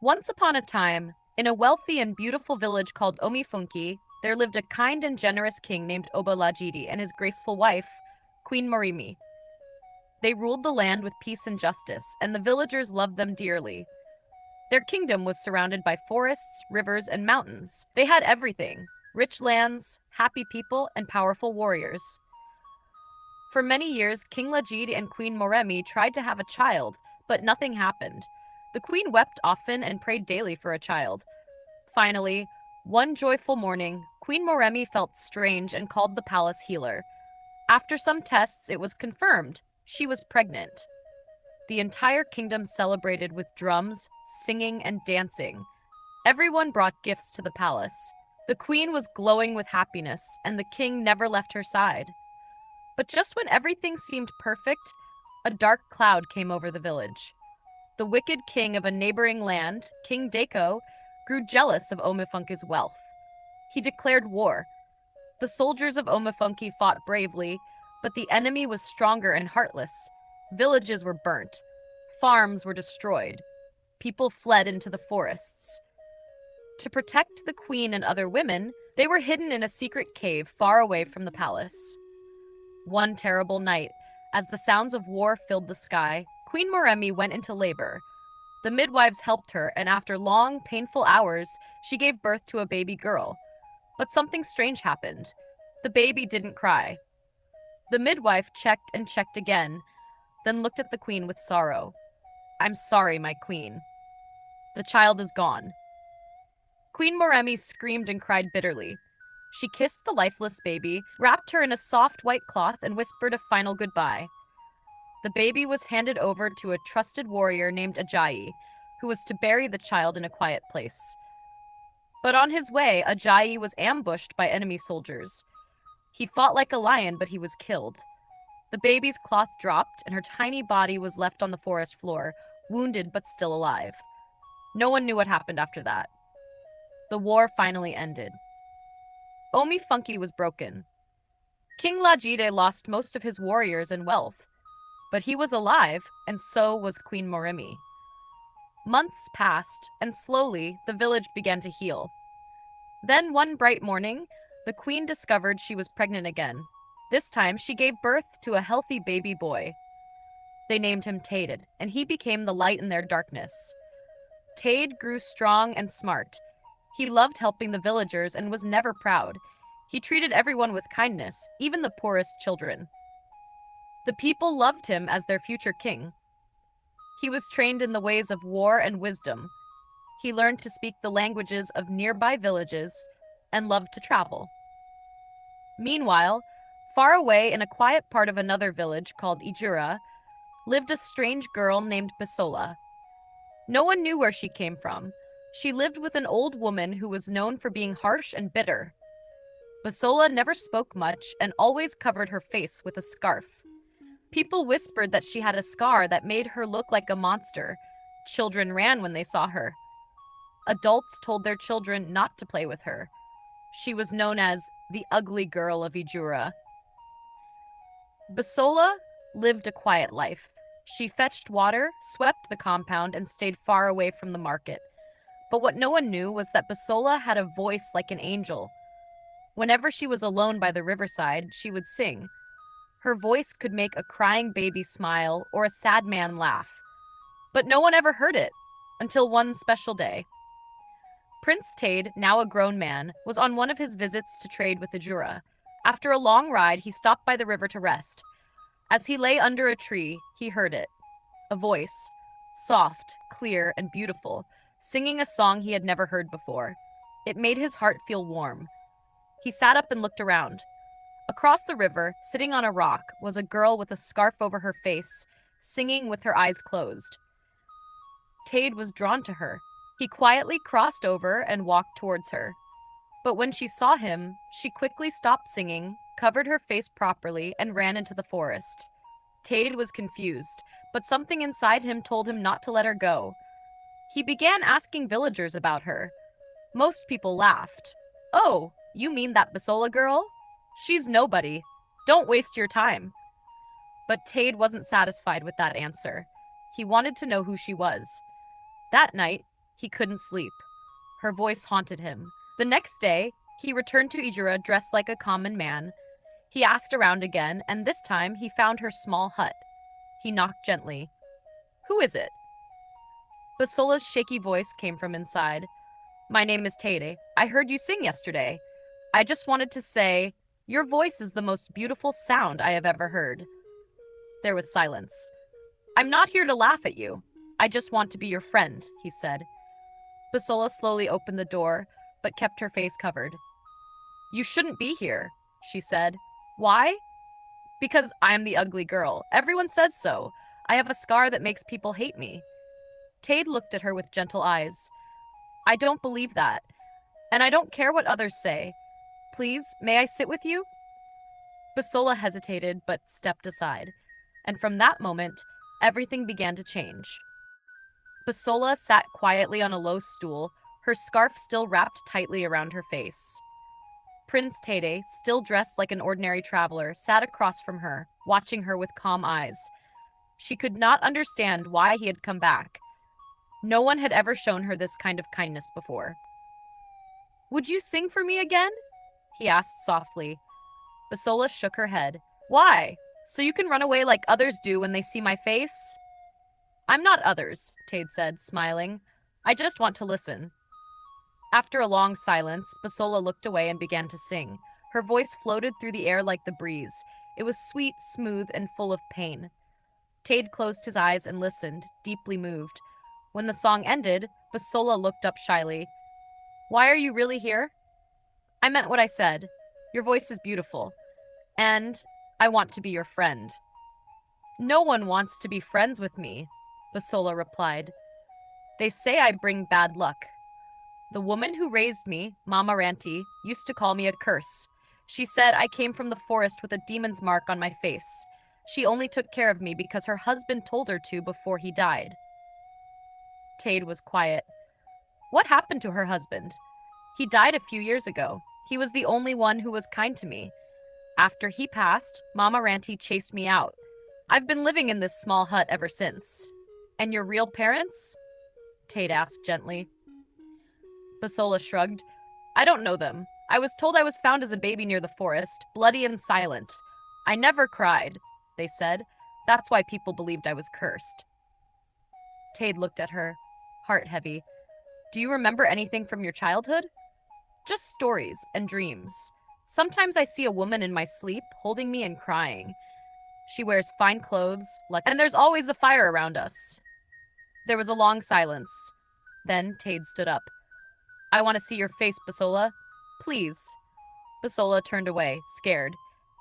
Once upon a time, in a wealthy and beautiful village called Omifunki, there lived a kind and generous king named Obalajidi and his graceful wife, Queen Morimi. They ruled the land with peace and justice, and the villagers loved them dearly. Their kingdom was surrounded by forests, rivers, and mountains. They had everything: rich lands, happy people, and powerful warriors. For many years, King Lajid and Queen Moremi tried to have a child, but nothing happened. The queen wept often and prayed daily for a child. Finally, one joyful morning, Queen Moremi felt strange and called the palace healer. After some tests, it was confirmed she was pregnant. The entire kingdom celebrated with drums, singing, and dancing. Everyone brought gifts to the palace. The queen was glowing with happiness, and the king never left her side. But just when everything seemed perfect, a dark cloud came over the village. The wicked king of a neighboring land, King Dako, grew jealous of Omifunki's wealth. He declared war. The soldiers of Omifunki fought bravely, but the enemy was stronger and heartless. Villages were burnt. Farms were destroyed. People fled into the forests. To protect the queen and other women, they were hidden in a secret cave far away from the palace. One terrible night, as the sounds of war filled the sky, Queen Moremi went into labor. The midwives helped her, and after long, painful hours, she gave birth to a baby girl. But something strange happened. The baby didn't cry. The midwife checked and checked again, then looked at the queen with sorrow. "I'm sorry, my queen. The child is gone." Queen Moremi screamed and cried bitterly. She kissed the lifeless baby, wrapped her in a soft white cloth, and whispered a final goodbye. The baby was handed over to a trusted warrior named Ajayi, who was to bury the child in a quiet place. But on his way, Ajayi was ambushed by enemy soldiers. He fought like a lion, but he was killed. The baby's cloth dropped, and her tiny body was left on the forest floor, wounded but still alive. No one knew what happened after that. The war finally ended. Omifunki was broken. King Lajide lost most of his warriors and wealth, but he was alive, and so was Queen Morimi. Months passed, and slowly the village began to heal. Then one bright morning, the queen discovered she was pregnant again. This time, she gave birth to a healthy baby boy. They named him Tade, and he became the light in their darkness. Tade grew strong and smart. He loved helping the villagers and was never proud. He treated everyone with kindness, even the poorest children. The people loved him as their future king. He was trained in the ways of war and wisdom. He learned to speak the languages of nearby villages and loved to travel. Meanwhile, far away in a quiet part of another village called Ijura, lived a strange girl named Basola. No one knew where she came from. She lived with an old woman who was known for being harsh and bitter. Basola never spoke much and always covered her face with a scarf. People whispered that she had a scar that made her look like a monster. Children ran when they saw her. Adults told their children not to play with her. She was known as the ugly girl of Ijura. Basola lived a quiet life. She fetched water, swept the compound, and stayed far away from the market. But what no one knew was that Basola had a voice like an angel. Whenever she was alone by the riverside, she would sing. Her voice could make a crying baby smile or a sad man laugh. But no one ever heard it, until one special day. Prince Tade, now a grown man, was on one of his visits to trade with Ajura. After a long ride, he stopped by the river to rest. As he lay under a tree, he heard it. A voice, soft, clear, and beautiful, singing a song he had never heard before. It made his heart feel warm. He sat up and looked around. Across the river, sitting on a rock, was a girl with a scarf over her face, singing with her eyes closed. Tade was drawn to her. He quietly crossed over and walked towards her. But when she saw him, she quickly stopped singing, covered her face properly, and ran into the forest. Tade was confused, but something inside him told him not to let her go. He began asking villagers about her. Most people laughed. "Oh, you mean that Basola girl? She's nobody. Don't waste your time." But Tade wasn't satisfied with that answer. He wanted to know who she was. That night, He couldn't sleep. Her voice haunted him. The next day, he returned to Ijura dressed like a common man. He asked around again, and this time he found her small hut. He knocked gently. "Who is it?" Basola's shaky voice came from inside. "My name is Tere. I heard you sing yesterday. I just wanted to say, your voice is the most beautiful sound I have ever heard." There was silence. "I'm not here to laugh at you. I just want to be your friend," he said. Basola slowly opened the door, but kept her face covered. "You shouldn't be here," she said. "Why?" "Because I'm the ugly girl. Everyone says so. I have a scar that makes people hate me." Tade looked at her with gentle eyes. "I don't believe that. And I don't care what others say. Please, may I sit with you?" Basola hesitated, but stepped aside. And from that moment, everything began to change. Basola sat quietly on a low stool, her scarf still wrapped tightly around her face. Prince Tede, still dressed like an ordinary traveler, sat across from her, watching her with calm eyes. She could not understand why he had come back. No one had ever shown her this kind of kindness before. "Would you sing for me again?" he asked softly. Basola shook her head. "Why? So you can run away like others do when they see my face?" "I'm not others," Tade said, smiling. "I just want to listen." After a long silence, Basola looked away and began to sing. Her voice floated through the air like the breeze. It was sweet, smooth, and full of pain. Tade closed his eyes and listened, deeply moved. When the song ended, Basola looked up shyly. "Why are you really here?" "I meant what I said. Your voice is beautiful. And I want to be your friend." "No one wants to be friends with me," Basola replied. "They say I bring bad luck. The woman who raised me, Mama Ranti, used to call me a curse. She said I came from the forest with a demon's mark on my face. She only took care of me because her husband told her to before he died." Tade was quiet. "What happened to her husband?" "He died a few years ago. He was the only one who was kind to me. After he passed, Mama Ranti chased me out. I've been living in this small hut ever since." "And your real parents?" Tade asked gently. Basola shrugged. "I don't know them. I was told I was found as a baby near the forest, bloody and silent. I never cried," they said. "That's why people believed I was cursed." Tade looked at her, heart heavy. "Do you remember anything from your childhood?" "Just stories and dreams. Sometimes I see a woman in my sleep holding me and crying. She wears fine clothes, and there's always a fire around us." There was a long silence. Then Tade stood up. "I want to see your face, Basola. Please." Basola turned away, scared.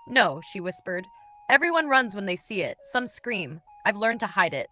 "No," she whispered. "Everyone runs when they see it. Some scream. I've learned to hide it."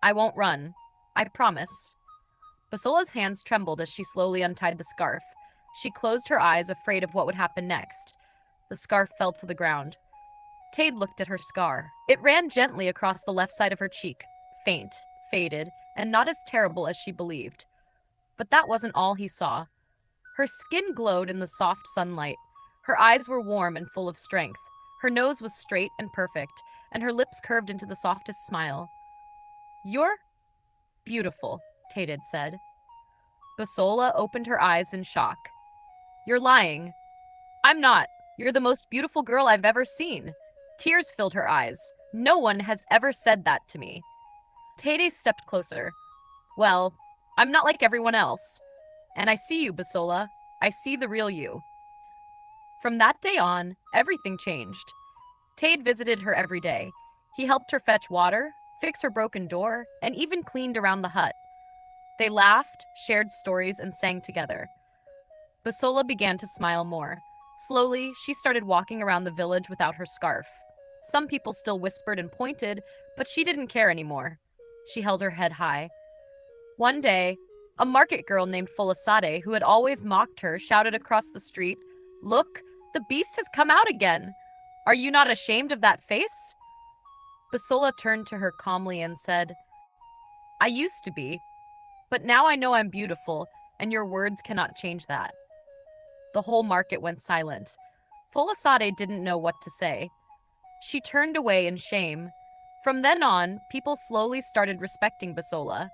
"I won't run. I promise." Basola's hands trembled as she slowly untied the scarf. She closed her eyes, afraid of what would happen next. The scarf fell to the ground. Tade looked at her scar. It ran gently across the left side of her cheek, faint, faded, and not as terrible as she believed. But that wasn't all he saw. Her skin glowed in the soft sunlight. Her eyes were warm and full of strength. Her nose was straight and perfect, and her lips curved into the softest smile. "You're beautiful," Tade said. Basola opened her eyes in shock. "You're lying." "I'm not. You're the most beautiful girl I've ever seen." Tears filled her eyes. "No one has ever said that to me." Tade stepped closer. "Well, I'm not like everyone else. And I see you, Basola. I see the real you." From that day on, everything changed. Tade visited her every day. He helped her fetch water, fix her broken door, and even cleaned around the hut. They laughed, shared stories, and sang together. Basola began to smile more. Slowly, she started walking around the village without her scarf. Some people still whispered and pointed, but she didn't care anymore. She held her head high. One day, a market girl named Folasade, who had always mocked her, shouted across the street, "Look, the beast has come out again! Are you not ashamed of that face?" Basola turned to her calmly and said, "I used to be, but now I know I'm beautiful, and your words cannot change that." The whole market went silent. Folasade didn't know what to say. She turned away in shame. From then on, people slowly started respecting Basola.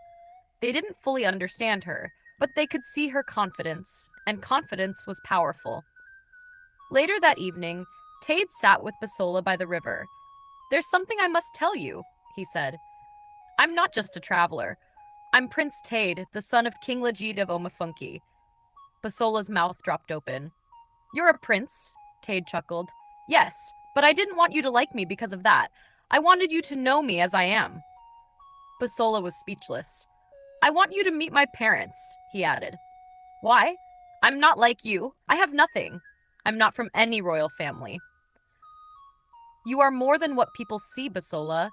They didn't fully understand her, but they could see her confidence, and confidence was powerful. Later that evening, Tade sat with Basola by the river. "There's something I must tell you," he said. "I'm not just a traveler. I'm Prince Tade, the son of King Legit of Omafunki." Basola's mouth dropped open. "You're a prince?" Tade chuckled. "Yes, but I didn't want you to like me because of that. I wanted you to know me as I am." Basola was speechless. "I want you to meet my parents," he added. "Why? I'm not like you. I have nothing. I'm not from any royal family." "You are more than what people see, Basola,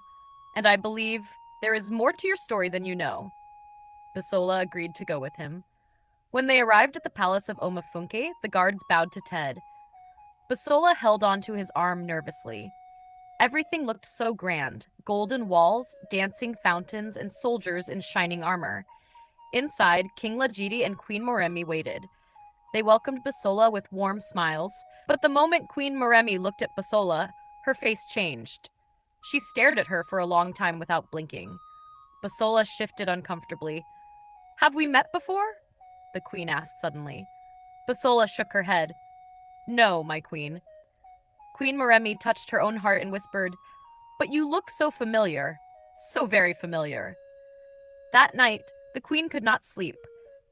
and I believe there is more to your story than you know." Basola agreed to go with him. When they arrived at the palace of Omafunke, the guards bowed to Ted. Basola held onto his arm nervously. Everything looked so grand: golden walls, dancing fountains, and soldiers in shining armor. Inside, King Lajidi and Queen Moremi waited. They welcomed Basola with warm smiles, but the moment Queen Moremi looked at Basola, her face changed. She stared at her for a long time without blinking. Basola shifted uncomfortably. "Have we met before?" the queen asked suddenly. Basola shook her head. "No, my queen." Queen Moremi touched her own heart and whispered, "But you look so familiar, so very familiar." That night, the queen could not sleep.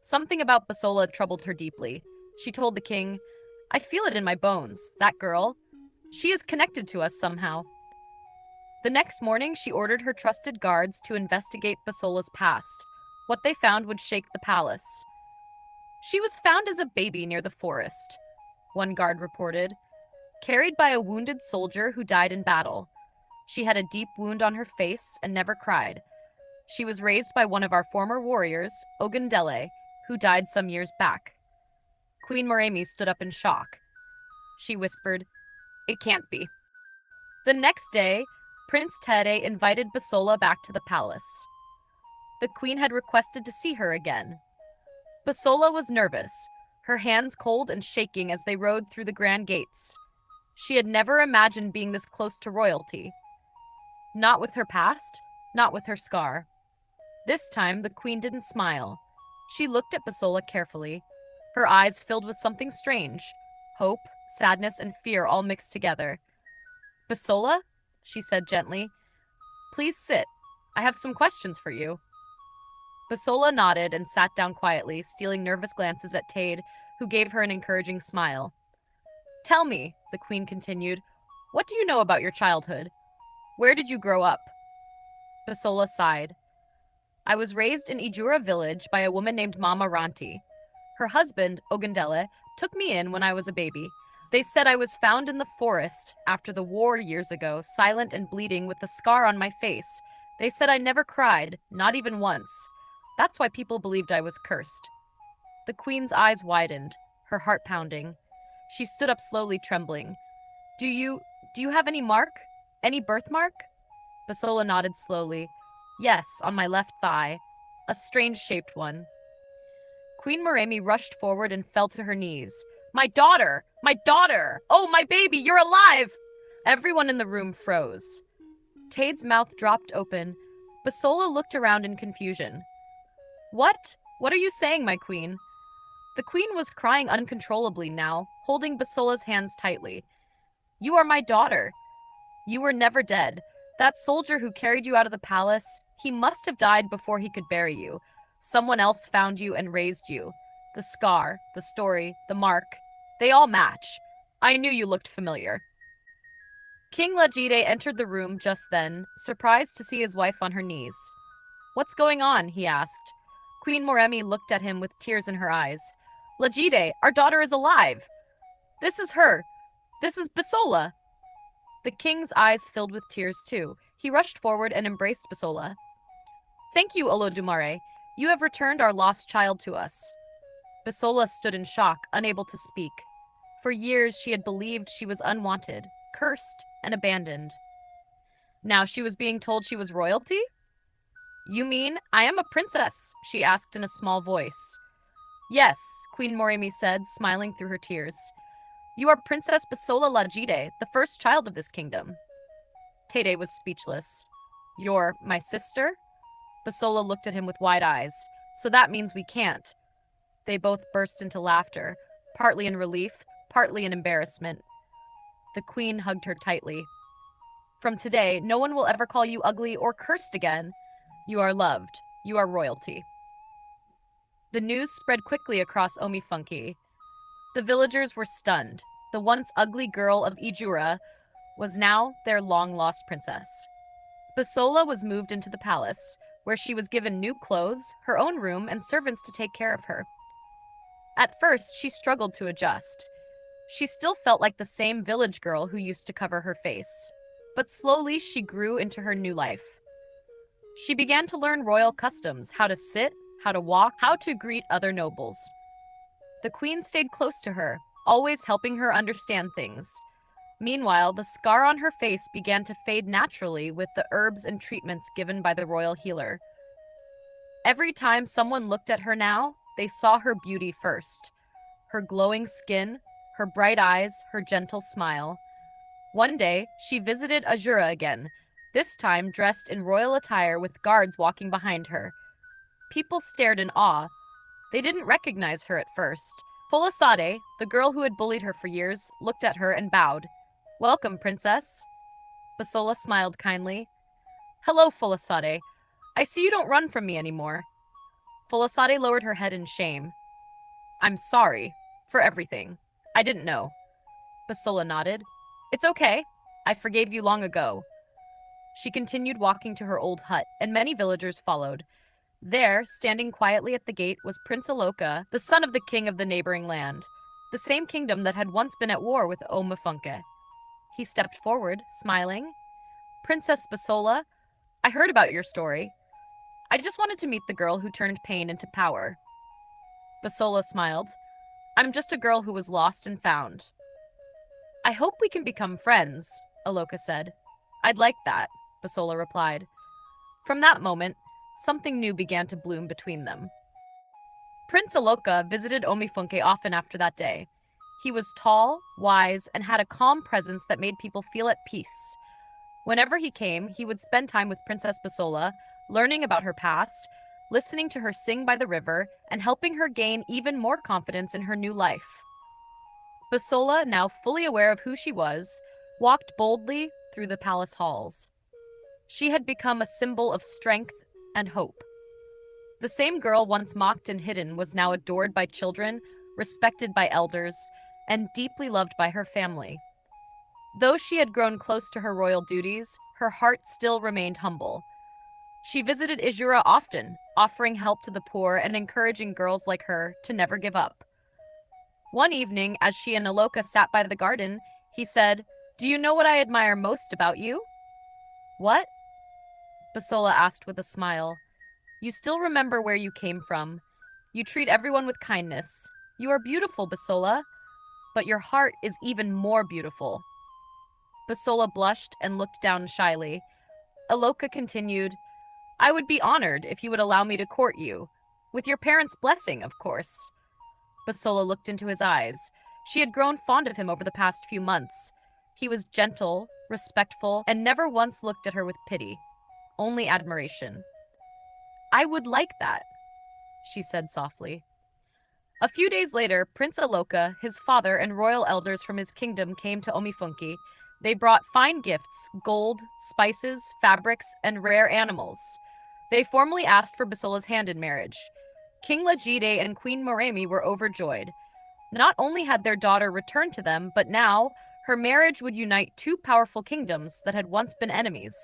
Something about Basola troubled her deeply. She told the king, "I feel it in my bones, that girl. She is connected to us somehow." The next morning, she ordered her trusted guards to investigate Basola's past. What they found would shake the palace. "She was found as a baby near the forest," one guard reported, "carried by a wounded soldier who died in battle. She had a deep wound on her face and never cried. She was raised by one of our former warriors, Ogundele, who died some years back." Queen Moremi stood up in shock. She whispered, "It can't be." The next day, Prince Tere invited Basola back to the palace. The queen had requested to see her again. Basola was nervous, her hands cold and shaking as they rode through the grand gates. She had never imagined being this close to royalty. Not with her past, not with her scar. This time, the queen didn't smile. She looked at Basola carefully, her eyes filled with something strange: hope, sadness, and fear all mixed together. "Basola," she said gently, "please sit. I have some questions for you." Basola nodded and sat down quietly, stealing nervous glances at Tade, who gave her an encouraging smile. "Tell me," the queen continued, "what do you know about your childhood? Where did you grow up?" Basola sighed. "I was raised in Ijura village by a woman named Mama Ranti. Her husband, Ogundele, took me in when I was a baby. They said I was found in the forest after the war years ago, silent and bleeding with a scar on my face. They said I never cried, not even once. That's why people believed I was cursed." The queen's eyes widened, her heart pounding. She stood up slowly, trembling. Do you have any mark? Any birthmark?" Basola nodded slowly. "Yes, on my left thigh. A strange-shaped one." Queen Moremi rushed forward and fell to her knees. "My daughter! My daughter! Oh, my baby, you're alive!" Everyone in the room froze. Tade's mouth dropped open. Basola looked around in confusion. "What? What are you saying, my queen?" The queen was crying uncontrollably now, holding Basola's hands tightly. "You are my daughter. You were never dead. That soldier who carried you out of the palace, he must have died before he could bury you. Someone else found you and raised you. The scar, the story, the mark, they all match. I knew you looked familiar." King Lajide entered the room just then, surprised to see his wife on her knees. "What's going on?" he asked. Queen Moremi looked at him with tears in her eyes. "Lajide, our daughter is alive! This is her! This is Basola!" The king's eyes filled with tears too. He rushed forward and embraced Basola. "Thank you, Olodumare. You have returned our lost child to us." Basola stood in shock, unable to speak. For years she had believed she was unwanted, cursed, and abandoned. Now she was being told she was royalty? "You mean I am a princess?" she asked in a small voice. "Yes," Queen Morimi said, smiling through her tears. "You are Princess Basola Lajide, the first child of this kingdom." Tede was speechless. "You're my sister?" Basola looked at him with wide eyes. So that means we can't. They both burst into laughter, partly in relief, partly in embarrassment. The queen hugged her tightly. From today, no one will ever call you ugly or cursed again. You are loved. You are royalty. The news spread quickly across Omifunki. The villagers were stunned. The once ugly girl of Ijura was now their long-lost princess. Basola was moved into the palace, where she was given new clothes, her own room, and servants to take care of her. At first, she struggled to adjust. She still felt like the same village girl who used to cover her face. But slowly, she grew into her new life. She began to learn royal customs, how to sit, how to walk, how to greet other nobles. The queen stayed close to her, always helping her understand things. Meanwhile, the scar on her face began to fade naturally with the herbs and treatments given by the royal healer. Every time someone looked at her now, they saw her beauty first. Her glowing skin, her bright eyes, her gentle smile. One day, she visited Ajura again, this time dressed in royal attire with guards walking behind her. People stared in awe. They didn't recognize her at first. Folasade, the girl who had bullied her for years, looked at her and bowed. "Welcome, princess." Basola smiled kindly. "Hello, Folasade. I see you don't run from me anymore." Folasade lowered her head in shame. "I'm sorry. For everything. I didn't know." Basola nodded. "It's okay. I forgave you long ago." She continued walking to her old hut, and many villagers followed. There, standing quietly at the gate, was Prince Aloka, the son of the king of the neighboring land, the same kingdom that had once been at war with Omifunke. He stepped forward, smiling. "Princess Basola, I heard about your story. I just wanted to meet the girl who turned pain into power." Basola smiled. "I'm just a girl who was lost and found." "I hope we can become friends," Aloka said. "I'd like that," Basola replied. From that moment, something new began to bloom between them. Prince Aloka visited Omifunke often after that day. He was tall, wise, and had a calm presence that made people feel at peace. Whenever he came, he would spend time with Princess Basola, learning about her past, listening to her sing by the river, and helping her gain even more confidence in her new life. Basola, now fully aware of who she was, walked boldly through the palace halls. She had become a symbol of strength and hope. The same girl once mocked and hidden was now adored by children, respected by elders, and deeply loved by her family. Though she had grown close to her royal duties, her heart still remained humble. She visited Ijura often, offering help to the poor and encouraging girls like her to never give up. One evening, as she and Aloka sat by the garden, he said, "Do you know what I admire most about you?" "What?" Basola asked with a smile. "You still remember where you came from. You treat everyone with kindness. You are beautiful, Basola, but your heart is even more beautiful." Basola blushed and looked down shyly. Aloka continued, "I would be honored if you would allow me to court you. With your parents' blessing, of course." Basola looked into his eyes. She had grown fond of him over the past few months. He was gentle, respectful, and never once looked at her with pity. Only admiration. "I would like that," she said softly. A few days later, Prince Aloka, his father, and royal elders from his kingdom came to Omifunki. They brought fine gifts, gold, spices, fabrics, and rare animals. They formally asked for Basola's hand in marriage. King Lajide and Queen Moremi were overjoyed. Not only had their daughter returned to them, but now her marriage would unite two powerful kingdoms that had once been enemies.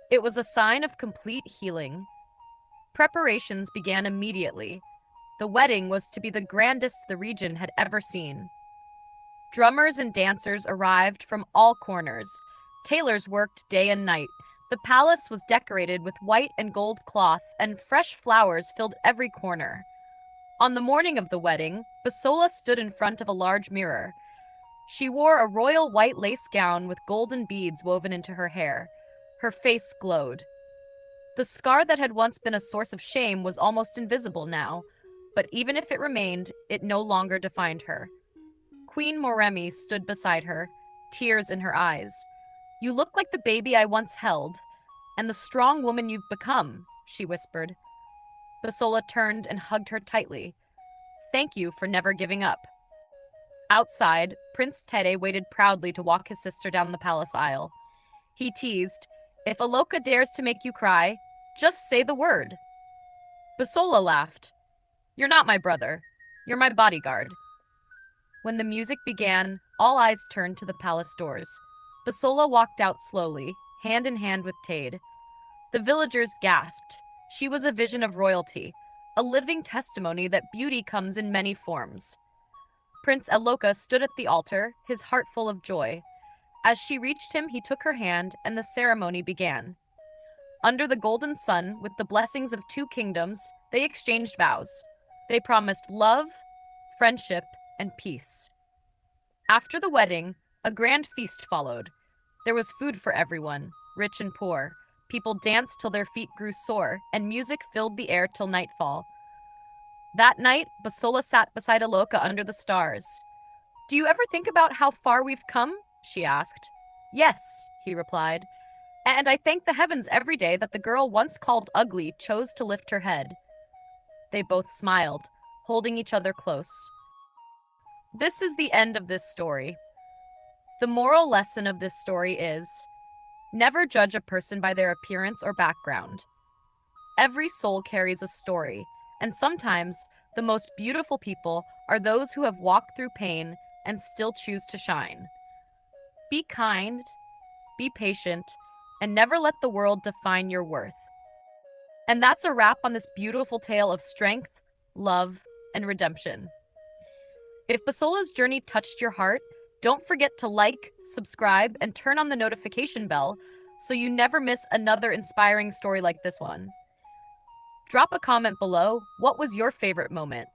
It was a sign of complete healing. Preparations began immediately. The wedding was to be the grandest the region had ever seen. Drummers and dancers arrived from all corners. Tailors worked day and night. The palace was decorated with white and gold cloth, and fresh flowers filled every corner. On the morning of the wedding, Basola stood in front of a large mirror. She wore a royal white lace gown with golden beads woven into her hair. Her face glowed. The scar that had once been a source of shame was almost invisible now, but even if it remained, it no longer defined her. Queen Moremi stood beside her, tears in her eyes. "You look like the baby I once held, and the strong woman you've become," she whispered. Basola turned and hugged her tightly. Thank you for never giving up. Outside, Prince Tede waited proudly to walk his sister down the palace aisle. He teased, If Aloka dares to make you cry, just say the word. Basola laughed. You're not my brother. You're my bodyguard. When the music began, all eyes turned to the palace doors. Basola walked out slowly, hand in hand with Tade. The villagers gasped. She was a vision of royalty, a living testimony that beauty comes in many forms. Prince Aloka stood at the altar, his heart full of joy. As she reached him, he took her hand, and the ceremony began. Under the golden sun, with the blessings of two kingdoms, they exchanged vows. They promised love, friendship, and peace. After the wedding, a grand feast followed. There was food for everyone, rich and poor. People danced till their feet grew sore, and music filled the air till nightfall. That night, Basola sat beside Aloka under the stars. Do you ever think about how far we've come? She asked. Yes, he replied. And I thank the heavens every day that the girl once called ugly chose to lift her head. They both smiled, holding each other close. This is the end of this story. The moral lesson of this story is, never judge a person by their appearance or background. Every soul carries a story, and sometimes the most beautiful people are those who have walked through pain and still choose to shine. Be kind, be patient, and never let the world define your worth. And that's a wrap on this beautiful tale of strength, love, and redemption. If Basola's journey touched your heart, don't forget to like, subscribe, and turn on the notification bell so you never miss another inspiring story like this one. Drop a comment below. What was your favorite moment?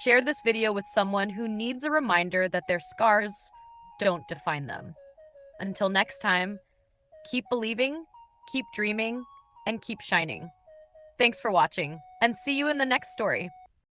Share this video with someone who needs a reminder that their scars don't define them. Until next time, keep believing, keep dreaming, and keep shining. Thanks for watching, and see you in the next story.